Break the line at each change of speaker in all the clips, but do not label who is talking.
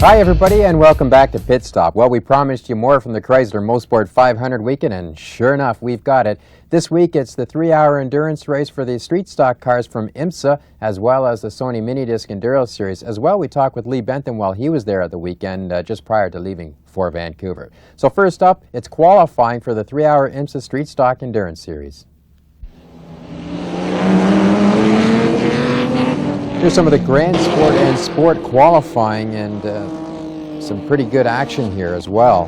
Hi everybody and welcome back to Pit Stop. Well, we promised you more from the Chrysler Mosport 500 weekend and sure enough we've got it. This week it's the 3-hour endurance race for the street stock cars from IMSA as well as the SONY Mini Disc Enduro Series. As well, we talked with Lee Bentham while he was there at the weekend just prior to leaving for Vancouver. So first up, it's qualifying for the 3-hour IMSA Street Stock Endurance Series. Here's some of the Grand Sport and Sport qualifying and some pretty good action here as well.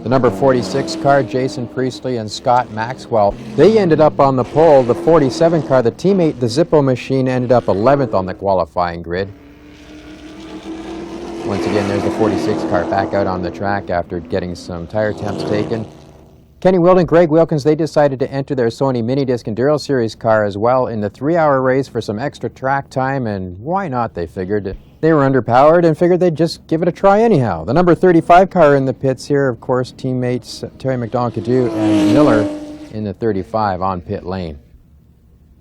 The number 46 car, Jason Priestley and Scott Maxwell, they ended up on the pole. The 47 car, the teammate, the Zippo machine, ended up 11th on the qualifying grid. Once again, there's the 46 car back out on the track after getting some tire temps taken. Kenny Wild and Greg Wilkins, they decided to enter their Sony Mini Disc Enduro Series car as well in the 3-hour race for some extra track time, and why not, they figured. They were underpowered and figured they'd just give it a try anyhow. The number 35 car in the pits here, of course, teammates Terry McDonald-Cadieux and Miller in the 35 on pit lane.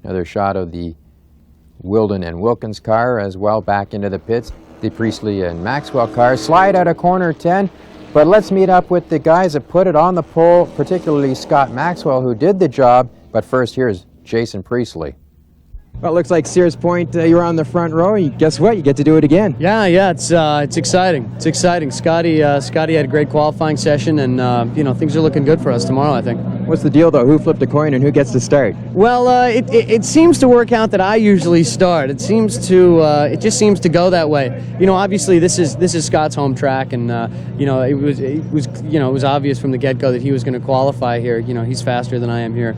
Another shot of the Wilden and Wilkins car as well back into the pits. The Priestley and Maxwell car slide out of corner 10. But let's meet up with the guys that put it on the pole, particularly Scott Maxwell, who did the job. But first, here's Jason Priestley. Well, it looks like Sears Point, you're on the front row. Guess what? You get to do it again.
Yeah, it's exciting. It's exciting. Scotty had a great qualifying session, and things are looking good for us tomorrow, I think.
What's the deal, though? Who flipped a coin and who gets to start?
Well, it seems to work out that I usually start. It just seems to go that way. You know, obviously this is Scott's home track, and it was obvious from the get-go that he was going to qualify here. You know, he's faster than I am here.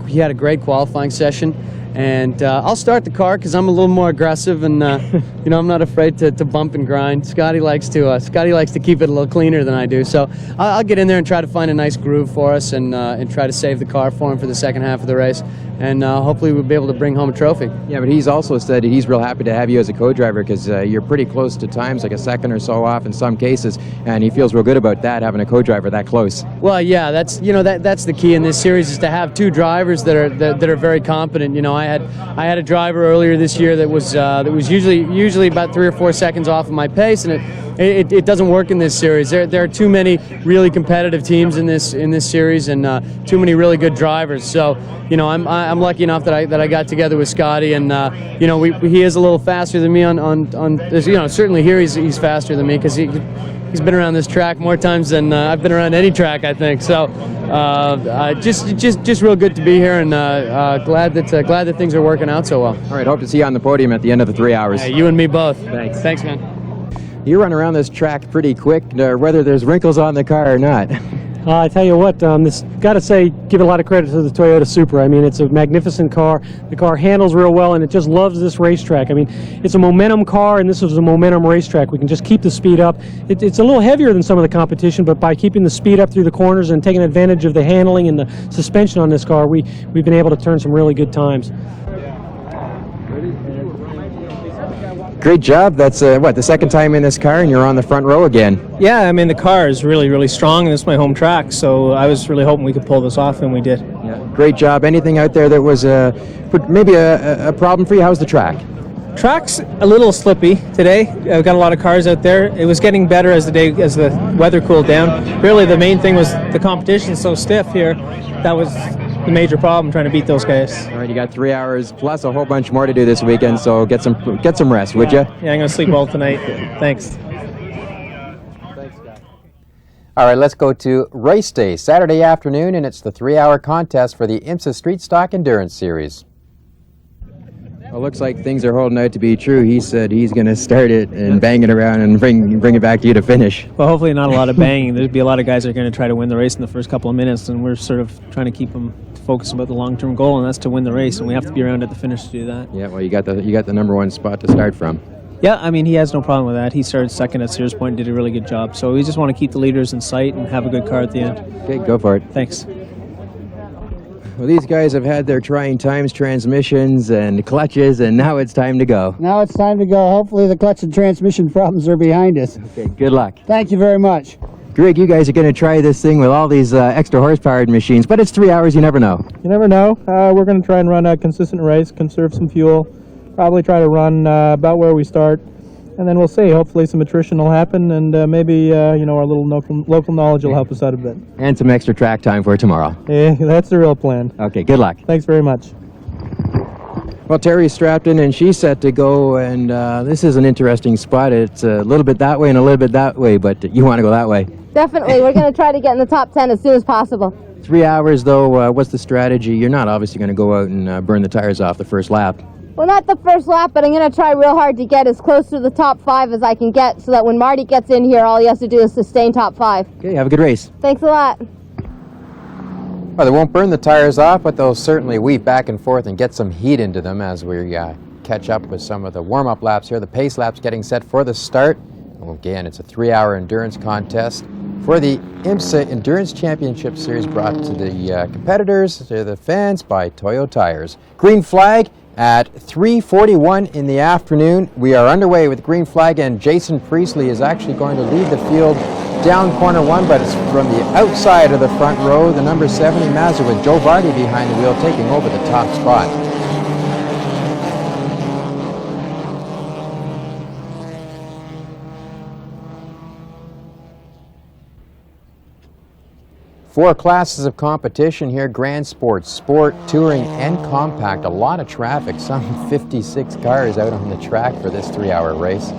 He had a great qualifying session, and I'll start the car because I'm a little more aggressive, and I'm not afraid to bump and grind. Scotty likes to keep it a little cleaner than I do, so I'll get in there and try to find a nice groove for us, and try to save the car for him for the second half of the race, and hopefully we'll be able to bring home a trophy.
Yeah, but he's also said he's real happy to have you as a co-driver because you're pretty close to times, like a second or so off in some cases, and he feels real good about that, having a co-driver that close.
Well, yeah, that's the key in this series, is to have two drivers that are very competent. You know, I had a driver earlier this year that was usually about 3 or 4 seconds off of my pace, and it doesn't work in this series. There are too many really competitive teams in this series, and too many really good drivers. So, you know, I'm lucky enough that I got together with Scotty, and he is a little faster than me on certainly here he's faster than me because he's been around this track more times than I've been around any track, I think. So just real good to be here, and glad that things are working out so well.
All right, hope to see you on the podium at the end of the 3 hours.
Yeah, you and me both.
Thanks,
man.
You run around this track pretty quick, whether there's wrinkles on the car or not.
I tell you what, got to say, give a lot of credit to the Toyota Supra. I mean, it's a magnificent car. The car handles real well, and it just loves this racetrack. I mean, it's a momentum car, and this is a momentum racetrack. We can just keep the speed up. It's a little heavier than some of the competition, but by keeping the speed up through the corners and taking advantage of the handling and the suspension on this car, we've been able to turn some really good times.
Great job. That's the second time in this car, and you're on the front row again.
Yeah, I mean, the car is really, really strong, and this is my home track, so I was really hoping we could pull this off, and we did.
Yeah. Great job. Anything out there that was maybe a problem for you? How's the track?
Track's a little slippy today. I've got a lot of cars out there. It was getting better as the weather cooled down. Really, the main thing was the competition's so stiff here. That was the major problem, trying to beat those guys.
All right, you got 3 hours plus a whole bunch more to do this weekend, so get some rest, would you?
Yeah, I'm going to sleep well tonight. Thanks.
Thanks, Scott. All right, let's go to race day, Saturday afternoon, and it's the 3-hour contest for the IMSA Street Stock Endurance Series. Well, looks like things are holding out to be true. He said he's going to start it and bang it around and bring it back to you to finish.
Well, hopefully not a lot of banging. There'd be a lot of guys that are going to try to win the race in the first couple of minutes, and we're sort of trying to keep them focused about the long-term goal, and that's to win the race, and we have to be around at the finish to do that.
Yeah, well, you got the number 1 spot to start from.
Yeah, I mean, he has no problem with that. He started second at Sears Point and did a really good job. So we just want to keep the leaders in sight and have a good car at the end.
Okay, go for it.
Thanks.
Well, these guys have had their trying times, transmissions and clutches, and now it's time to go.
Now it's time to go. Hopefully the clutch and transmission problems are behind us.
Okay, good luck.
Thank you very much.
Greg, you guys are going to try this thing with all these extra horsepowered machines, but it's 3 hours, you never know.
You never know. We're going to try and run a consistent race, conserve some fuel,
probably try to run about where we start, and then we'll see. Hopefully some attrition will happen, and maybe our little local knowledge will help us out a bit.
And some extra track time for tomorrow.
Yeah, that's the real plan.
Okay, good luck.
Thanks very much.
Well, Terry's strapped in and she's set to go, and this is an interesting spot. It's a little bit that way and a little bit that way, but you want to go that way.
Definitely. We're going to try to get in the top 10 as soon as possible.
3 hours, though, what's the strategy? You're not obviously going to go out and burn the tires off the first lap.
Well, not the first lap, but I'm going to try real hard to get as close to the top 5 as I can get so that when Marty gets in here, all he has to do is sustain top 5.
Okay, have a good race.
Thanks a lot.
Well, they won't burn the tires off, but they'll certainly weave back and forth and get some heat into them as we catch up with some of the warm-up laps here. The pace laps getting set for the start. Again, it's a 3-hour endurance contest for the IMSA Endurance Championship Series, brought to the competitors, to the fans, by Toyo Tires. Green flag at 3:41 in the afternoon. We are underway with green flag, and Jason Priestley is actually going to lead the field down corner 1, but it's from the outside of the front row. The number 70 Mazda with Joe Vardy behind the wheel taking over the top spot. Four classes of competition here: Grand Sports, Sport, Touring, and Compact. A lot of traffic, some 56 cars out on the track for this 3-hour race.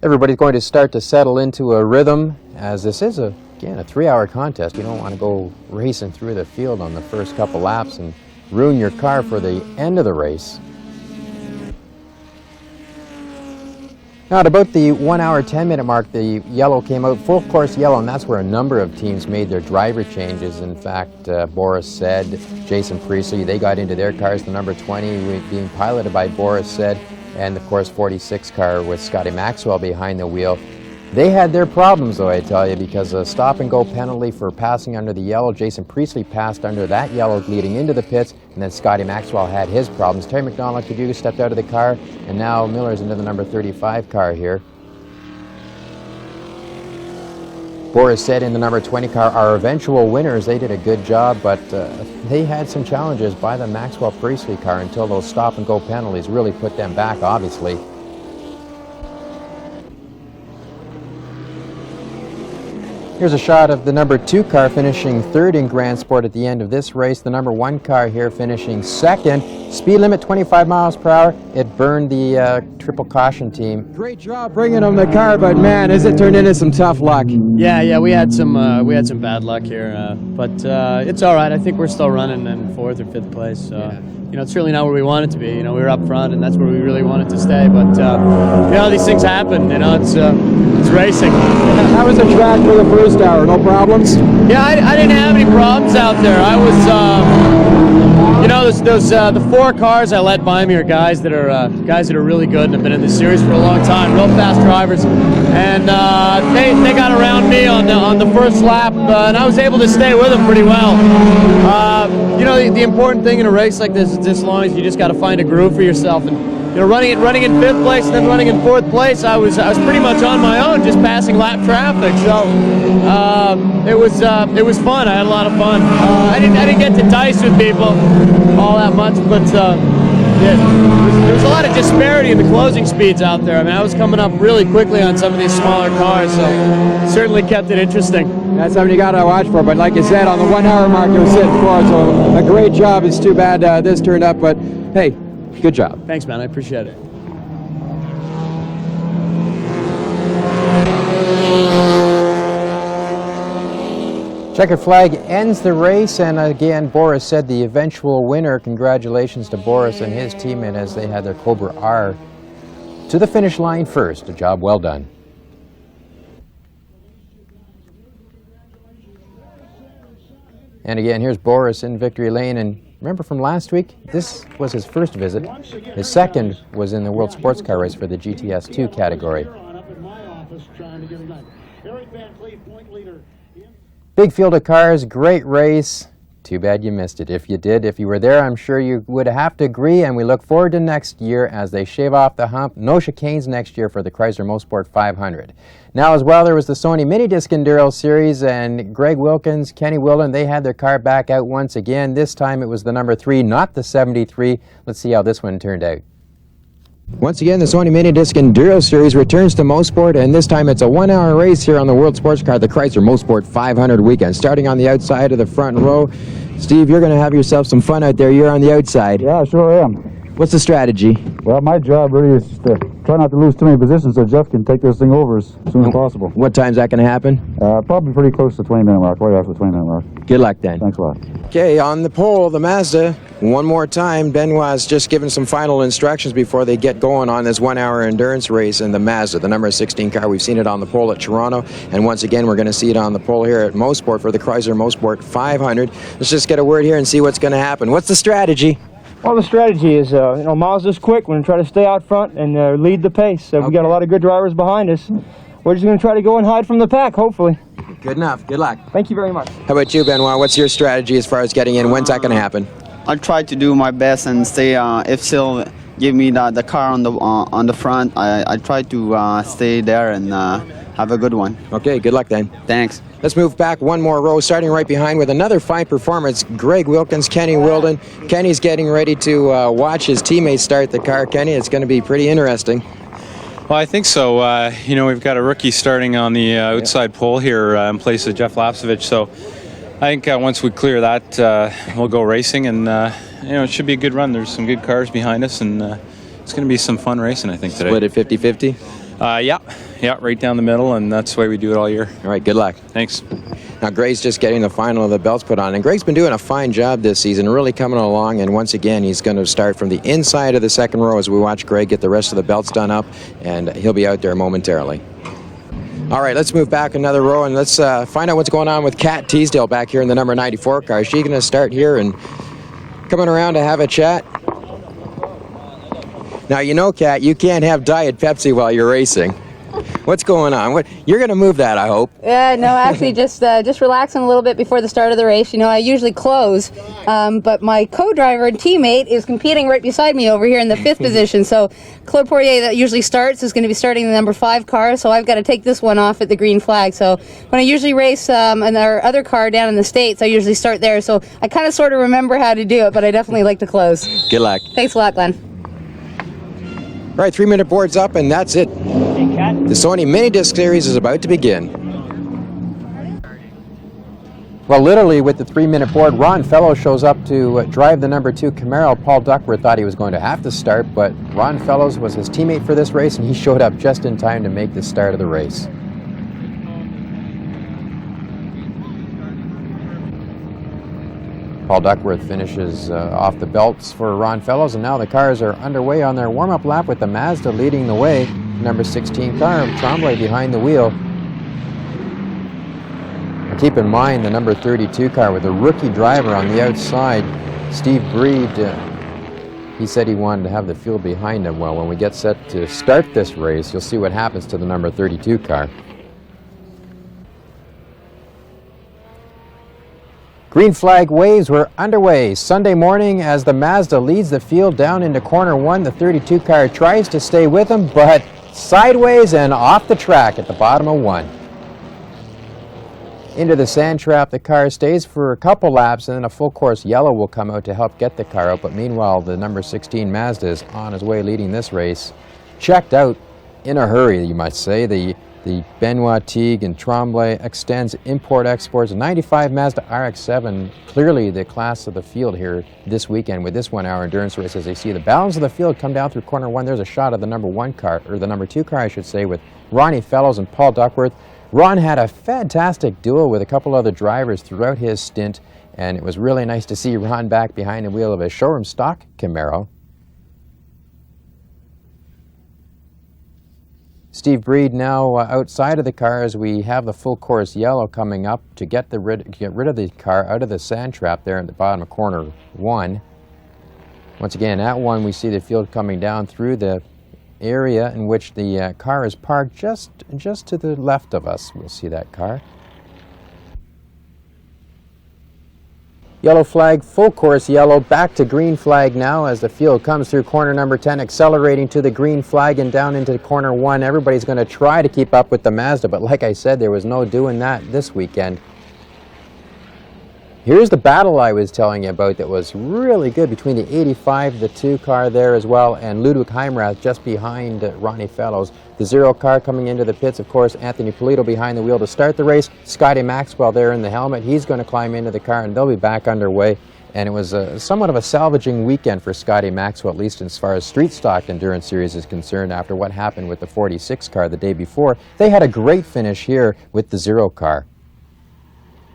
Everybody's going to start to settle into a rhythm, as this is, again, a 3-hour contest. You don't want to go racing through the field on the first couple laps and ruin your car for the end of the race. Now, at about the 1 hour, 10-minute mark, the yellow came out, full course yellow, and that's where a number of teams made their driver changes. In fact, Boris Said, Jason Priestley, they got into their cars, the number 20 being piloted by Boris Said, and of course 46 car with Scotty Maxwell behind the wheel. They had their problems, though, I tell you, because a stop-and-go penalty for passing under the yellow. Jason Priestley passed under that yellow leading into the pits, and then Scotty Maxwell had his problems. Terry McDonald-Caduga stepped out of the car, and now Miller's into the number 35 car here. Boris Said in the number 20 car, our eventual winners. They did a good job, but they had some challenges by the Maxwell-Priestley car until those stop-and-go penalties really put them back, obviously. Here's a shot of the number 2 car finishing 3rd in Grand Sport at the end of this race. The number 1 car here finishing 2nd. Speed limit 25 miles per hour. It burned the triple caution team. Great job bringing them the car, but man, has it turned into some tough luck.
Yeah, we had some bad luck here, but it's all right. I think we're still running in 4th or 5th place. It's certainly not where we want it to be. We were up front, and that's where we really wanted to stay. But these things happen. It's racing.
How was the track for the first hour? No problems?
Yeah, I didn't have any problems out there. I was, the 4 cars I let by me are guys that are really good and have been in this series for a long time, real fast drivers, and they got around me on the first lap, and I was able to stay with them pretty well. The important thing in a race like this is, as long as you just got to find a groove for yourself, and running in 5th place and then running in 4th place, I was pretty much on my own, just passing lap traffic. So it was fun. I had a lot of fun. I didn't get to dice with people all that much, but there was a lot of disparity in the closing speeds out there. I was coming up really quickly on some of these smaller cars, so certainly kept it interesting.
That's something you got to watch for, but like you said, on the 1 hour mark, it was sitting for, so a great job. It's too bad this turned up, but hey, good job.
Thanks, man. I appreciate it.
Checkered flag ends the race, and again, Boris Said the eventual winner. Congratulations to Boris and his teammate as they had their Cobra R to the finish line first. A job well done. And again, here's Boris in victory lane, and remember from last week, this was his first visit. His second was in the World Sports Car Race for the GTS2 category. Big field of cars, great race. Too bad you missed it. If you did, if you were there, I'm sure you would have to agree, and we look forward to next year as they shave off the hump. No chicanes next year for the Chrysler Mosport 500. Now as well, there was the SONY Mini Disc Enduro Series, and Greg Wilkins, Kenny Wilden, they had their car back out once again. This time it was the number 3, not the 73. Let's see how this one turned out. Once again, the SONY Mini Disc Enduro Series returns to Mosport, and this time it's a 1-hour race here on the World Sports Car, the Chrysler Mosport 500 weekend. Starting on the outside of the front row, Steve, you're going to have yourself some fun out there. You're on the outside.
Yeah, I sure am.
What's the strategy?
Well, my job really is to try not to lose too many positions so Jeff can take this thing over as soon as possible.
What time's that going to happen?
Probably pretty close to the 20-minute mark, right after the 20-minute mark.
Good luck then.
Thanks a lot.
Okay, on the pole, the Mazda. One more time, Benoit's just given some final instructions before they get going on this 1-hour endurance race in the Mazda, the number 16 car. We've seen it on the pole at Toronto, and once again, we're going to see it on the pole here at Mosport for the Chrysler Mosport 500. Let's just get a word here and see what's going to happen. What's the strategy?
Well, the strategy is, Mazda's quick. We're going to try to stay out front and lead the pace. We've got a lot of good drivers behind us. We're just going to try to go and hide from the pack, hopefully.
Good enough. Good luck.
Thank you very much.
How about you, Benoit? What's your strategy as far as getting in? When's that going to happen?
I try to do my best and stay. If still give me the car on the front, I try to stay there and have a good one.
Okay, good luck then.
Thanks.
Let's move back one more row, starting right behind with another fine performance. Greg Wilkins, Kenny Wilden. Kenny's getting ready to watch his teammates start the car. Kenny, it's going to be pretty interesting.
Well, I think so. We've got a rookie starting on the outside pole here in place of Jeff Lapsevich. So I think once we clear that, we'll go racing, and it should be a good run. There's some good cars behind us, and it's going to be some fun racing, I think, today.
Split at 50-50?
Yeah, right down the middle, and that's the way we do it all year.
All right, good luck.
Thanks.
Now, Greg's just getting the final of the belts put on, and Greg's been doing a fine job this season, really coming along, and once again, he's going to start from the inside of the second row as we watch Greg get the rest of the belts done up, and he'll be out there momentarily. All right, let's move back another row, and let's find out what's going on with Kat Teasdale back here in the number 94 car. Is she going to start here and coming around to have a chat? Now, you know, Kat, you can't have Diet Pepsi while you're racing. What's going on? You're going to move that, I hope.
Yeah, no, actually just relaxing a little bit before the start of the race. I usually close, but my co-driver and teammate is competing right beside me over here in the 5th position. So Claude Poirier, that usually starts, is going to be starting the number 5 car, so I've got to take this one off at the green flag. So when I usually race in our other car down in the States, I usually start there. So I kind of sort of remember how to do it, but I definitely like to close.
Good luck. Thanks
a lot, Glenn.
All right, 3-minute board's up, and that's it. The SONY Mini Disc Series is about to begin. Well, literally with the 3-minute board, Ron Fellows shows up to drive the number 2 Camaro. Paul Duckworth thought he was going to have to start, but Ron Fellows was his teammate for this race, and he showed up just in time to make the start of the race. Paul Duckworth finishes off the belts for Ron Fellows, and now the cars are underway on their warm-up lap with the Mazda leading the way. Number 16 car, Tremblay behind the wheel. And keep in mind the number 32 car with a rookie driver on the outside, Steve Breed. He said he wanted to have the field behind him. Well, when we get set to start this race, you'll see what happens to the number 32 car. Green flag waves were underway Sunday morning as the Mazda leads the field down into corner 1. The 32 car tries to stay with him, but sideways and off the track at the bottom of 1. Into the sand trap, the car stays for a couple laps, and then a full course yellow will come out to help get the car out. But meanwhile, the number 16 Mazda is on his way leading this race. Checked out in a hurry, you might say. The Benoit Teague and Tremblay extends import-exports. 95 Mazda RX-7, clearly the class of the field here this weekend with this 1-hour endurance race. As they see the balance of the field come down through corner 1, there's a shot of the number 1 car, or the number 2 car, I should say, with Ronnie Fellows and Paul Duckworth. Ron had a fantastic duel with a couple other drivers throughout his stint, and it was really nice to see Ron back behind the wheel of a showroom stock Camaro. Steve Breed now outside of the car as we have the full course yellow coming up to get rid of the car out of the sand trap there at the bottom of corner 1. Once again, at 1 we see the field coming down through the area in which the car is parked just to the left of us. We'll see that car. Yellow flag, full course yellow, back to green flag now as the field comes through corner number 10, accelerating to the green flag and down into corner 1. Everybody's going to try to keep up with the Mazda, but like I said, there was no doing that this weekend. Here's the battle I was telling you about that was really good between the 85, the 2 car there as well, and Ludwig Heimrath just behind Ronnie Fellows. The 0 car coming into the pits, of course, Anthony Polito behind the wheel to start the race. Scotty Maxwell there in the helmet. He's going to climb into the car and they'll be back underway. And it was somewhat of a salvaging weekend for Scotty Maxwell, at least as far as street stock endurance series is concerned after what happened with the 46 car the day before. They had a great finish here with the 0 car.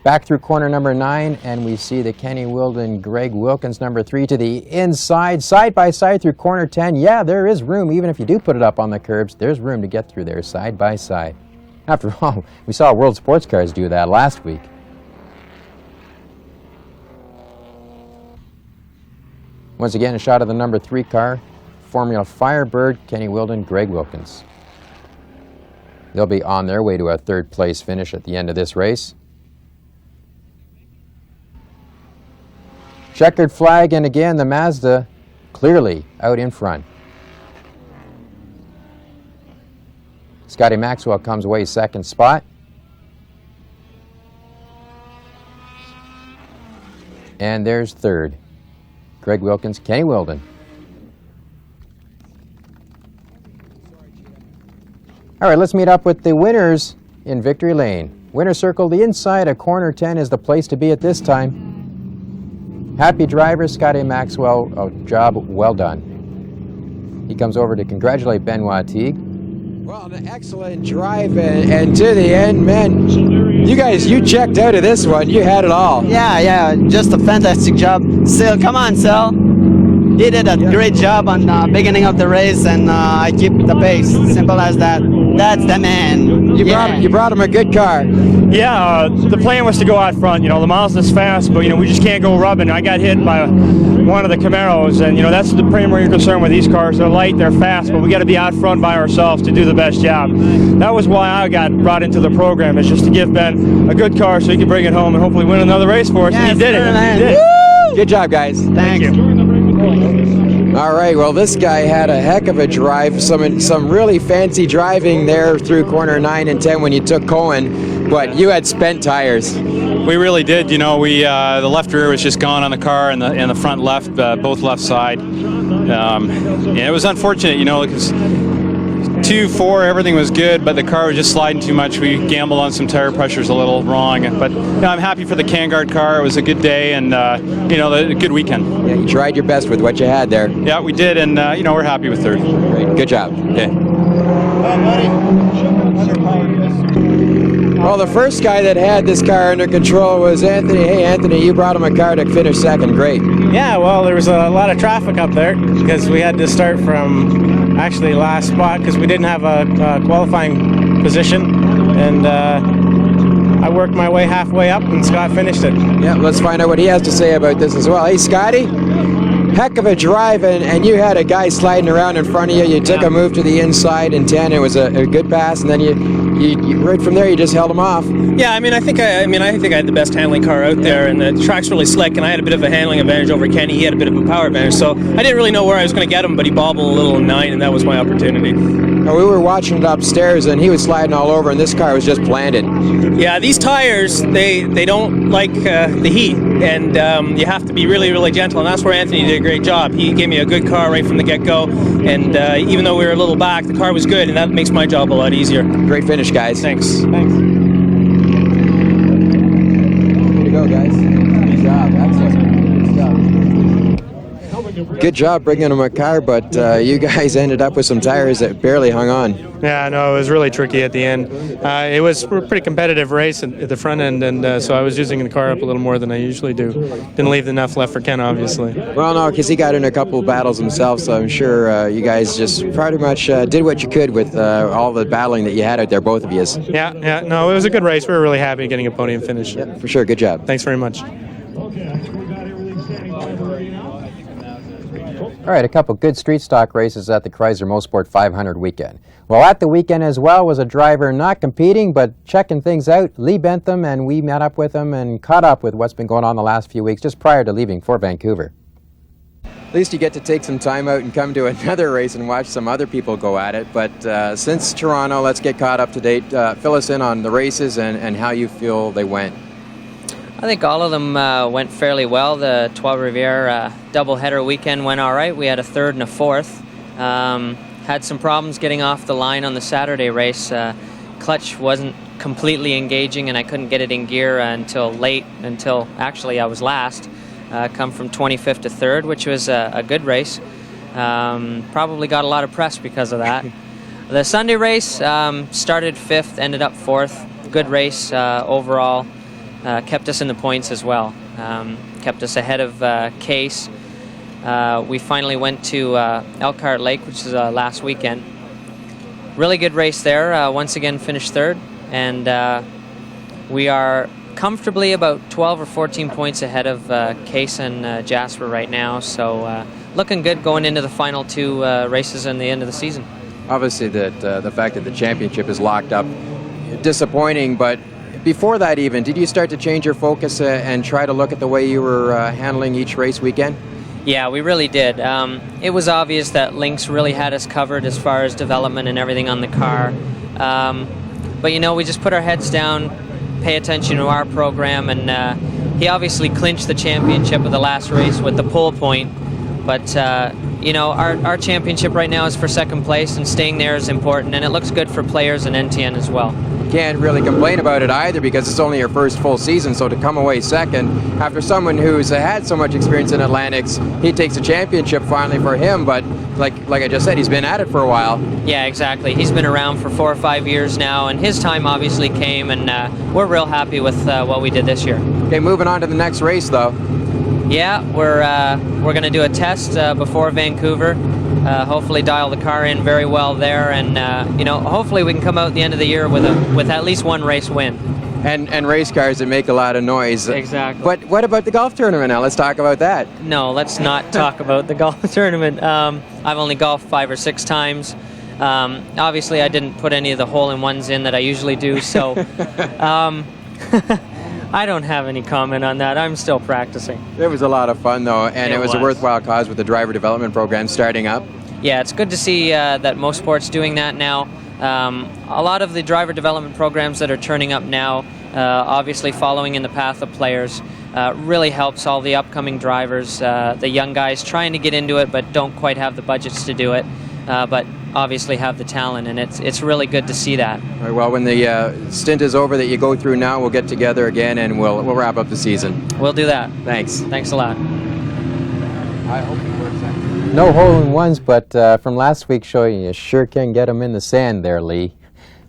Back through corner number 9, and we see the Kenny Wilden, Greg Wilkins, number 3, to the inside, side by side through corner 10. Yeah, there is room, even if you do put it up on the curbs, there's room to get through there side by side. After all, we saw World Sports Cars do that last week. Once again, a shot of the number 3 car, Formula Firebird, Kenny Wilden, Greg Wilkins. They'll be on their way to a 3rd place finish at the end of this race. Checkered flag, and again the Mazda clearly out in front. Scotty Maxwell comes away 2nd spot. And there's 3rd. Greg Wilkins, Kenny Wilden. All right, let's meet up with the winners in Victory Lane. Winner circle, the inside of corner 10 is the place to be at this time. Happy driver, Scotty Maxwell, a job well done. He comes over to congratulate Benoit Teague.
Well, an excellent drive, and to the end, man, you checked out of this one. You had it all.
Yeah, just a fantastic job. Sil, come on, Sil. He did a great job on the beginning of the race, and I keep the pace. Simple as that. That's the man.
You brought him a good car.
Yeah, the plan was to go out front. You know, the Mazda's fast, but, you know, we just can't go rubbing. I got hit by one of the Camaros, and, you know, that's the primary concern with these cars. They're light, they're fast, but we got to be out front by ourselves to do the best job. That was why I got brought into the program, is just to give Ben a good car so he can bring it home and hopefully win another race for us.
Yes,
and he did it.
Man.
He did.
Good job, guys.
Thank you.
All right, well, this guy had a heck of a drive, some really fancy driving there through corner 9 and 10 when you took Cohen, but you had spent tires.
We really did. You know, the left rear was just gone on the car, and the front left, both left side. Yeah, it was unfortunate, you know, because 2-4, everything was good, but the car was just sliding too much. We gambled on some tire pressures a little wrong, but you know, I'm happy for the Vanguard car. It was a good day, and you know, a good weekend.
Yeah, you tried your best with what you had there.
Yeah, we did, and you know, we're happy with 3rd.
Great, good job.
Okay.
Well, the first guy that had this car under control was Anthony. Hey, Anthony, you brought him a car to finish 2nd. Great.
Yeah, well, there was a lot of traffic up there because we had to start from actually last spot because we didn't have a qualifying position, and I worked my way halfway up and Scott finished it.
Yeah, let's find out what he has to say about this as well. Hey, Scotty, heck of a drive, and you had a guy sliding around in front of you. You took a move to the inside in 10. It was a good pass, and then you right from there you just held him off.
Yeah, I think I had the best handling car out there, and the track's really slick, and I had a bit of a handling advantage over Kenny. He had a bit of a power advantage, so I didn't really know where I was going to get him, but he bobbled a little in 9, and that was my opportunity.
Now, we were watching it upstairs, and he was sliding all over, and this car was just planted.
Yeah, these tires, they don't like the heat, and you have to be really, really gentle, and that's where Anthony did a great job. He gave me a good car right from the get-go, and even though we were a little back, the car was good, and that makes my job a lot easier.
Great finish, guys.
Thanks.
Way to go, guys. Good job. Excellent. Good job. Good job bringing him a car, but you guys ended up with some tires that barely hung on.
Yeah, no, it was really tricky at the end. It was a pretty competitive race at the front end, and so I was using the car up a little more than I usually do. Didn't leave enough left for Ken, obviously.
Well, no, because he got in a couple of battles himself, so I'm sure you guys just pretty much did what you could with all the battling that you had out there, both of you.
Yeah, no, it was a good race. We were really happy getting a podium finish.
Yeah, for sure. Good job.
Thanks very much.
All right, a couple good street stock races at the Chrysler Mosport 500 weekend. Well, at the weekend as well was a driver not competing but checking things out, Lee Bentham, and we met up with him and caught up with what's been going on the last few weeks just prior to leaving for Vancouver. At least you get to take some time out and come to another race and watch some other people go at it. But since Toronto, let's get caught up to date. Fill us in on the races and how you feel they went.
I think all of them went fairly well. The Trois Rivières doubleheader weekend went all right. We had a third and a fourth. Had some problems getting off the line on the Saturday race. Clutch wasn't completely engaging, and I couldn't get it in gear until late, until actually I was last. Come from 25th to 3rd, which was a good race. Probably got a lot of press because of that. The Sunday race started 5th, ended up 4th. Good race overall. Kept us in the points as well. Kept us ahead of Case. We finally went to Elkhart Lake, which is last weekend. Really good race there. Once again finished 3rd, and we are comfortably about 12 or 14 points ahead of Case and Jasper right now. So looking good going into the final 2 races in the end of the season.
Obviously, the fact that the championship is locked up, disappointing, but before that even, did you start to change your focus and try to look at the way you were handling each race weekend?
Yeah, we really did. It was obvious that Lynx really had us covered as far as development and everything on the car. But you know, we just put our heads down, pay attention to our program, and he obviously clinched the championship of the last race with the pole point. But you know, our championship right now is for 2nd place, and staying there is important, and it looks good for players and NTN as well.
Can't really complain about it either because it's only your first full season, so to come away 2nd after someone who's had so much experience in Atlantics, he takes a championship finally for him, but like I just said, he's been at it for a while.
Yeah, exactly. He's been around for 4 or 5 years now, and his time obviously came, and we're real happy with what we did this year. Okay,
moving on to the next race though.
Yeah, we're going to do a test before Vancouver. Hopefully dial the car in very well there, and you know, hopefully we can come out at the end of the year with at least 1 race win.
And race cars that make a lot of noise.
Exactly.
But what about the golf tournament now? Let's talk about that.
No, let's not talk about the golf tournament. I've only golfed 5 or 6 times. Obviously, I didn't put any of the hole-in-ones in that I usually do, so I don't have any comment on that. I'm still practicing.
It was a lot of fun, though, and it was a worthwhile cause with the driver development program starting up.
Yeah, it's good to see that Mosport's doing that now. A lot of the driver development programs that are turning up now, obviously following in the path of players, really helps all the upcoming drivers, the young guys trying to get into it but don't quite have the budgets to do it, but obviously have the talent, and it's really good to see that.
All right, well, when the stint is over that you go through now, we'll get together again and we'll wrap up the season.
We'll do that.
Thanks.
Thanks a lot.
I hope it works out. No hole-in-ones, but from last week's show, you sure can get them in the sand there, Lee.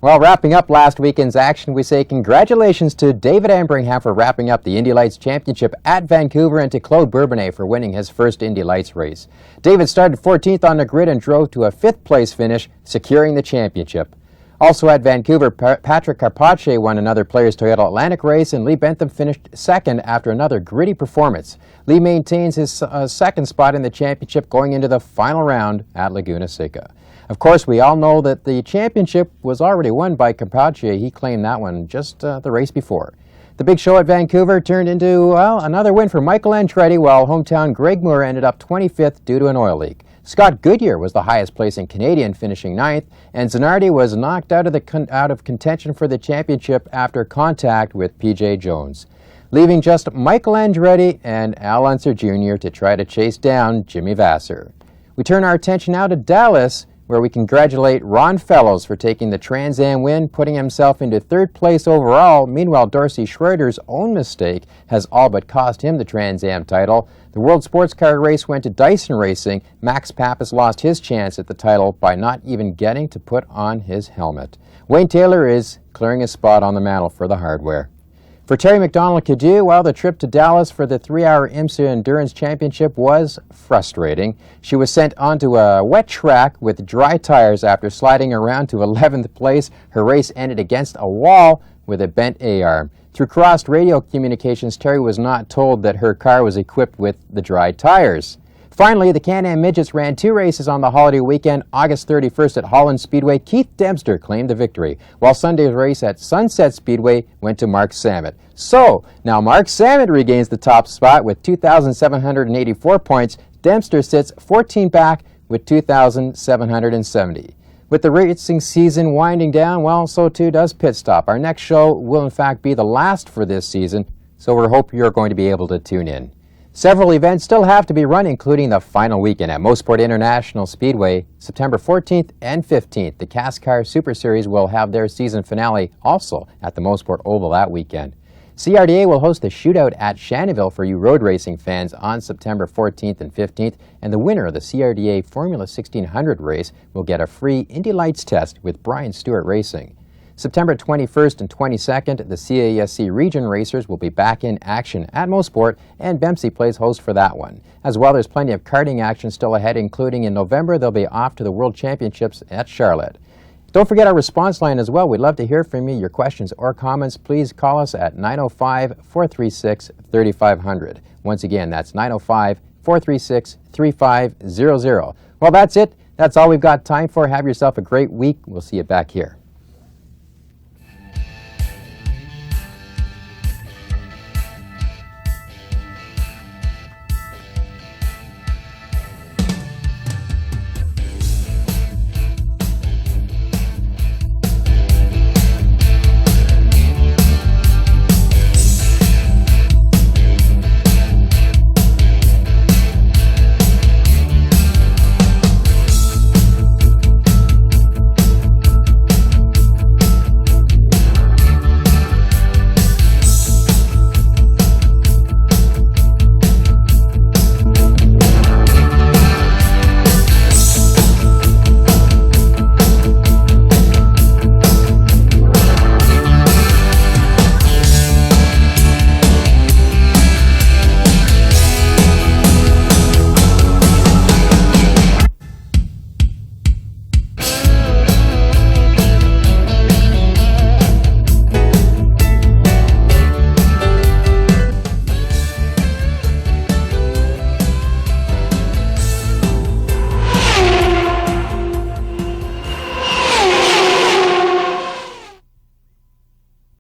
Well, wrapping up last weekend's action, we say congratulations to David Ambringham for wrapping up the Indy Lights Championship at Vancouver and to Claude Bourbonnais for winning his first Indy Lights race. David started 14th on the grid and drove to a 5th place finish, securing the championship. Also at Vancouver, Patrick Carpaccio won another Players Toyota Atlantic race, and Lee Bentham finished 2nd after another gritty performance. Lee maintains his 2nd spot in the championship going into the final round at Laguna Seca. Of course, we all know that the championship was already won by Carpaccio. He claimed that one just the race before. The big show at Vancouver turned into, well, another win for Michael Andretti, while hometown Greg Moore ended up 25th due to an oil leak. Scott Goodyear was the highest placing Canadian, finishing 9th, and Zanardi was knocked out of contention for the championship after contact with P.J. Jones, leaving just Michael Andretti and Al Unser Jr. to try to chase down Jimmy Vasser. We turn our attention now to Dallas, where we congratulate Ron Fellows for taking the Trans Am win, putting himself into 3rd place overall. Meanwhile, Dorsey Schroeder's own mistake has all but cost him the Trans Am title. The World Sports Car race went to Dyson Racing. Max Pappas lost his chance at the title by not even getting to put on his helmet. Wayne Taylor is clearing his spot on the mantle for the hardware. For Terry McDonald-Cadieux, while the trip to Dallas for the 3-hour IMSA Endurance Championship was frustrating, she was sent onto a wet track with dry tires after sliding around to 11th place. Her race ended against a wall with a bent A-arm. Through crossed radio communications, Terry was not told that her car was equipped with the dry tires. Finally, the Can-Am Midgets ran 2 races on the holiday weekend. August 31st at Holland Speedway, Keith Dempster claimed the victory, while Sunday's race at Sunset Speedway went to Mark Samet. So, now Mark Samet regains the top spot with 2,784 points. Dempster sits 14 back with 2,770. With the racing season winding down, well, so too does Pit Stop. Our next show will in fact be the last for this season, so we hope you're going to be able to tune in. Several events still have to be run, including the final weekend at Mosport International Speedway, September 14th and 15th. The CASCAR Super Series will have their season finale also at the Mosport Oval that weekend. CRDA will host a shootout at Shannonville for you road racing fans on September 14th and 15th, and the winner of the CRDA Formula 1600 race will get a free Indy Lights test with Brian Stewart Racing. September 21st and 22nd, the CASC Region Racers will be back in action at Mosport, and Bempsey plays host for that one. As well, there's plenty of karting action still ahead, including in November, they'll be off to the World Championships at Charlotte. Don't forget our response line as well. We'd love to hear from you. Your questions or comments, please call us at 905-436-3500. Once again, that's 905-436-3500. Well, that's it. That's all we've got time for. Have yourself a great week. We'll see you back here.